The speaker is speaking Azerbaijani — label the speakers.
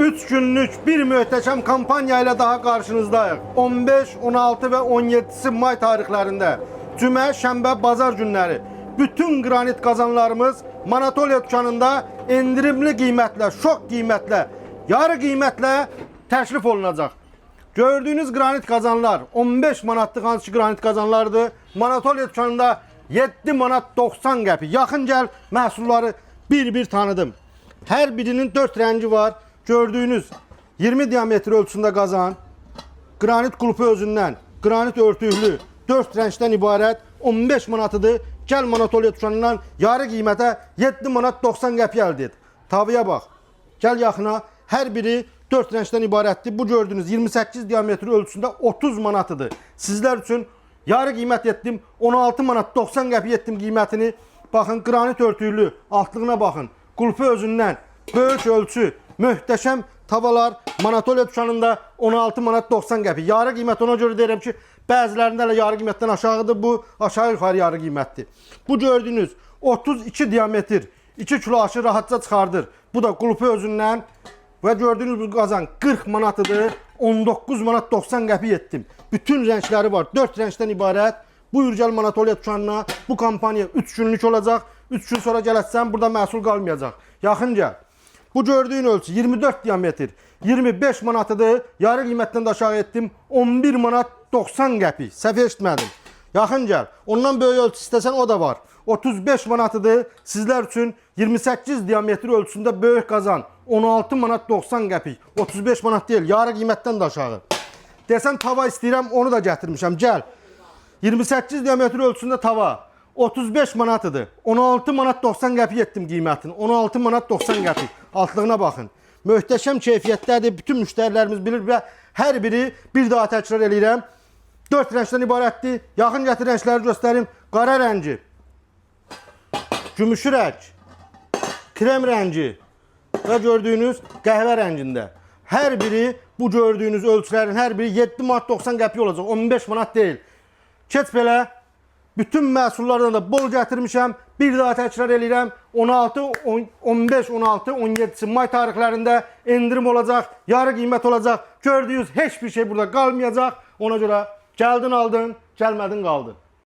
Speaker 1: 3 günlük bir möhtəşəm kampanya ile daha karşınızdayıq. 15, 16 ve 17'si may tarihlerinde cümə, şənbə, bazar günləri bütün granit kazanlarımız Manatolya dükkanında endirimli qiymətlə, şok qiymətlə, yarı qiymətlə təşrif olunacaq. Gördüğünüz granit kazanlar 15 manatlıq hansı granit kazanlardır. Manatolya dükkanında 7 manat 90 qəpi. Yaxın gəl məhsulları bir tanıdım. Her birinin 4 rengi var. Gördüğünüz 20 diametre ölçüsünde kazan, granit kulpu özündən, granit örtüklü 4 renkdən ibarət 15 manatıdır. Gəl Manatolya dükkanından yarı qiymətə 7 manat 90 qəpi əldə et. Tavıya bax. Gəl yaxına. Her biri 4 renkdən ibarətdir. Bu gördüğünüz 28 diametre ölçüsünde 30 manatıdır. Sizler için yarı qiymət etdim. 16 manat 90 qəpi etdim qiymətini. Baxın, granit örtüklü altlığına baxın. Kulpu özündən böyük ölçü, möhtəşəm tavalar Manatolya dükkanında 16 manat 90 qəpi. Yarı qiymət, ona görə deyirəm ki, bəzilərində də yarı qiymətdən aşağıdır. Bu aşağı yuxarı yarı qiymətdir. Bu gördüğünüz 32 diametr 2 kilo aşı rahatça çıxardır. Bu da kulpu özündən ve gördüğünüz bu kazan 40 manatıdır. 19 manat 90 qəpi etdim. Bütün renkleri var. 4 renkten ibarət. Buyur gəl Manatolya dükkanına. Bu kampanya 3 günlük olacak. 3 gün sonra gələsən burada məhsul qalmayacaq. Yaxın gəl. Bu gördüğün ölçü 24 diametr 25 manatıdır. Yarı qiymətdən də aşağı etdim. 11 manat 90 qəpi. Səhv eşitmədim. Yaxın gəl. Ondan böyük ölçü istəsən o da var. 35 manatıdır. Sizler için 28 diametr ölçüsünde böyük kazan. 16 manat 90 qəpik. 35 manat değil. Yarı qiymətdən də aşağı. Desən tava istəyirəm, onu da gətirmişəm. Gəl. 28 diametr ölçüsünde tava. 35 manatıdır. 16 manat 90 qəpik etdim qiymətini. 16 manat 90 qəpik. Altlığına baxın. Möhtəşəm keyfiyyətdədir. Bütün müştərilərimiz bilir və hər biri bir daha təkrar eləyirəm. 4 renkdən ibarətdir. Yaxın gətir renkləri göstərim. Qara rəngi, gümüşü rəng, krem rengi ve gördüğünüz qəhvə rəngində. Her biri bu gördüğünüz ölçülerin her biri 7 manat 90 qəpik olacaq. 15 manat değil. Keç belə. Bütün məhsullardan da bol gətirmişəm. Bir daha təkrar eləyirəm. 16, 15, 16, 17'si may tarihlərində endirim olacaq. Yarı qiymət olacaq. Gördüğünüz heç bir şey burada qalmayacaq. Ona görə gəldin aldın, gəlmədin qaldın.